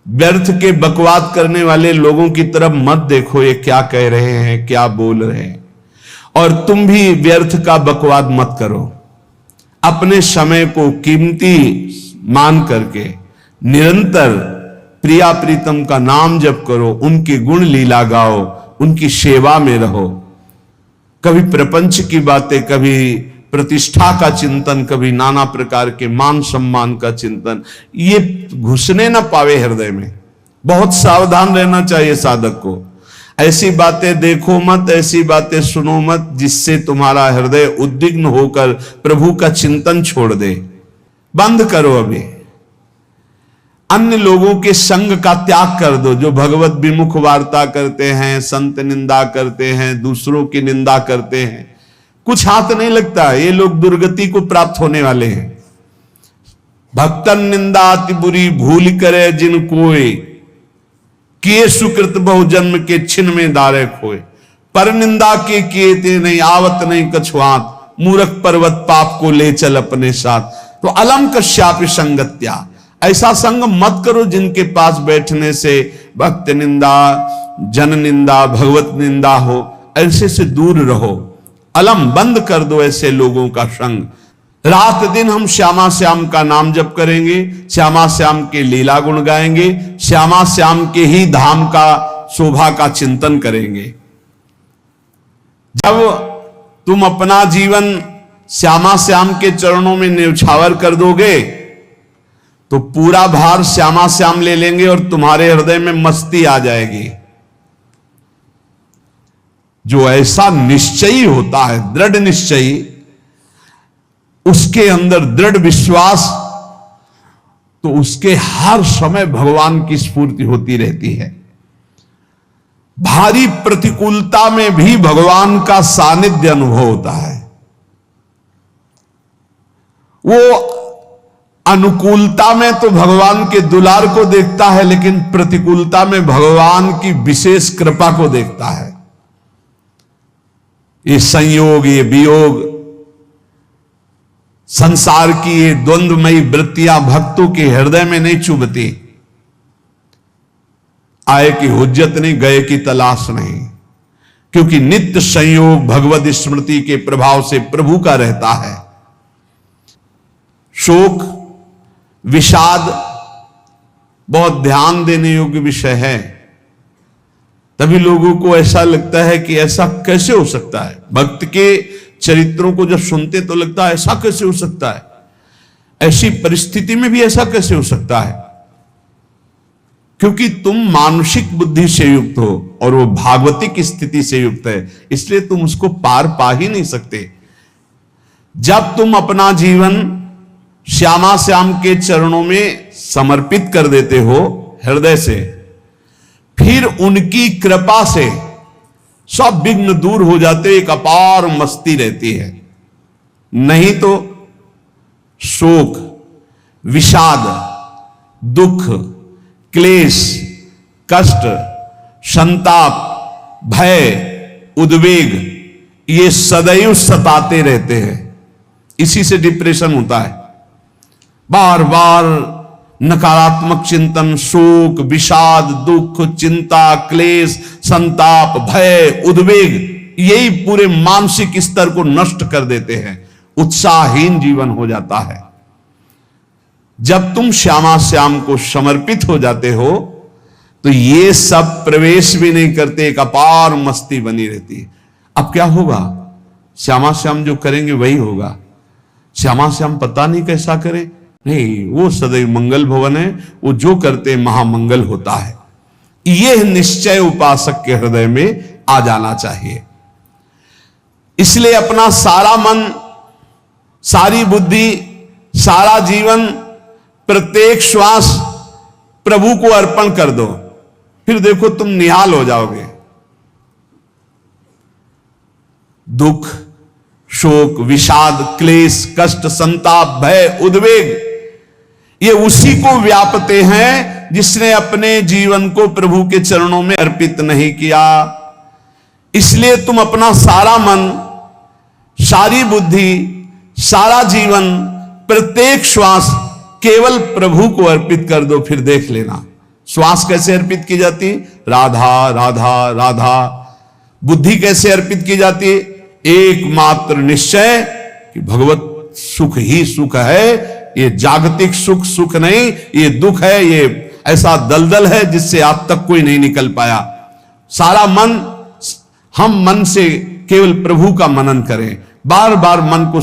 व्यर्थ के बकवाद करने वाले लोगों की तरफ मत देखो, ये क्या कह रहे हैं, क्या बोल रहे हैं, और तुम भी व्यर्थ का बकवाद मत करो। अपने समय को कीमती मान करके निरंतर प्रिया प्रीतम का नाम जप करो, उनकी गुण लीला गाओ, उनकी सेवा में रहो। कभी प्रपंच की बातें, कभी प्रतिष्ठा का चिंतन, कभी नाना प्रकार के मान सम्मान का चिंतन, ये घुसने ना पावे हृदय में। बहुत सावधान रहना चाहिए साधक को। ऐसी बातें देखो मत, ऐसी बातें सुनो मत जिससे तुम्हारा हृदय उद्विग्न होकर प्रभु का चिंतन छोड़ दे। बंद करो अभी। अन्य लोगों के संग का त्याग कर दो, जो भगवत विमुख वार्ता करते हैं, संत निंदा करते हैं, दूसरों की निंदा करते हैं। कुछ हाथ नहीं लगता, ये लोग दुर्गति को प्राप्त होने वाले हैं। भक्तन निंदा अति बुरी भूल करे जिन कोय, किए सुकृत बहु जन्म के छिन में दारे खोए। पर निंदा के किए ते नहीं आवत नहीं कछुआत, मूर्ख पर्वत पाप को ले चल अपने साथ। तो अलम कश्यापि संगत्या, ऐसा संग मत करो जिनके पास बैठने से भक्त निंदा, जन निंदा, भगवत निंदा हो। ऐसे से दूर रहो। अलम बंद कर दो ऐसे लोगों का संग। रात दिन हम श्यामा श्याम का नाम जप करेंगे, श्यामा श्याम के लीला गुण गाएंगे, श्यामा श्याम के ही धाम का शोभा का चिंतन करेंगे। जब तुम अपना जीवन श्यामा श्याम के चरणों में न्यौछावर कर दोगे तो पूरा भार श्यामा श्याम ले लेंगे और तुम्हारे हृदय में मस्ती आ जाएगी। जो ऐसा निश्चयी होता है, दृढ़ निश्चयी, उसके अंदर दृढ़ विश्वास, तो उसके हर समय भगवान की स्फूर्ति होती रहती है। भारी प्रतिकूलता में भी भगवान का सानिध्य अनुभव होता है। वो अनुकूलता में तो भगवान के दुलार को देखता है, लेकिन प्रतिकूलता में भगवान की विशेष कृपा को देखता है। ये संयोग, ये वियोग, संसार की ये द्वंद्वमयी वृत्तियां भक्तों के हृदय में नहीं चुभती। आए की हुज्जत नहीं, गए की तलाश नहीं, क्योंकि नित्य संयोग भगवत स्मृति के प्रभाव से प्रभु का रहता है। शोक, विषाद बहुत ध्यान देने योग्य विषय है। तभी लोगों को ऐसा लगता है कि ऐसा कैसे हो सकता है। भक्त के चरित्रों को जब सुनते तो लगता है ऐसा कैसे हो सकता है, ऐसी परिस्थिति में भी ऐसा कैसे हो सकता है। क्योंकि तुम मानसिक बुद्धि से युक्त हो और वो भागवतिक स्थिति से युक्त है, इसलिए तुम उसको पार पा ही नहीं सकते। जब तुम अपना जीवन श्यामा श्याम के चरणों में समर्पित कर देते हो हृदय से, फिर उनकी कृपा से सब विघ्न दूर हो जाते, एक अपार मस्ती रहती है। नहीं तो शोक, विषाद, दुख, क्लेश, कष्ट, संताप, भय, उद्वेग, ये सदैव सताते रहते हैं। इसी से डिप्रेशन होता है। बार बार नकारात्मक चिंतन, शोक, विषाद, दुख, चिंता, क्लेश, संताप, भय, उद्वेग, यही पूरे मानसिक स्तर को नष्ट कर देते हैं। उत्साहहीन जीवन हो जाता है। जब तुम श्यामा श्याम को समर्पित हो जाते हो तो ये सब प्रवेश भी नहीं करते, एक अपार मस्ती बनी रहती है। अब क्या होगा? श्यामा श्याम जो करेंगे वही होगा। श्यामा श्याम पता नहीं कैसा करे, नहीं, वो सदैव मंगल भवन है, वो जो करते महामंगल होता है। यह निश्चय उपासक के हृदय में आ जाना चाहिए। इसलिए अपना सारा मन, सारी बुद्धि, सारा जीवन, प्रत्येक श्वास प्रभु को अर्पण कर दो, फिर देखो तुम निहाल हो जाओगे। दुख, शोक, विषाद, क्लेश, कष्ट, संताप, भय, उद्वेग, ये उसी को व्यापते हैं जिसने अपने जीवन को प्रभु के चरणों में अर्पित नहीं किया। इसलिए तुम अपना सारा मन, सारी बुद्धि, सारा जीवन, प्रत्येक श्वास केवल प्रभु को अर्पित कर दो, फिर देख लेना श्वास कैसे अर्पित की जाती? राधा राधा राधा। बुद्धि कैसे अर्पित की जाती? एकमात्र निश्चय कि भगवत सुख ही सुख है, ये जागतिक सुख सुख नहीं, ये दुख है, ये ऐसा दलदल है जिससे आज तक कोई नहीं निकल पाया। सारा मन, हम मन से केवल प्रभु का मनन करें, बार बार मन को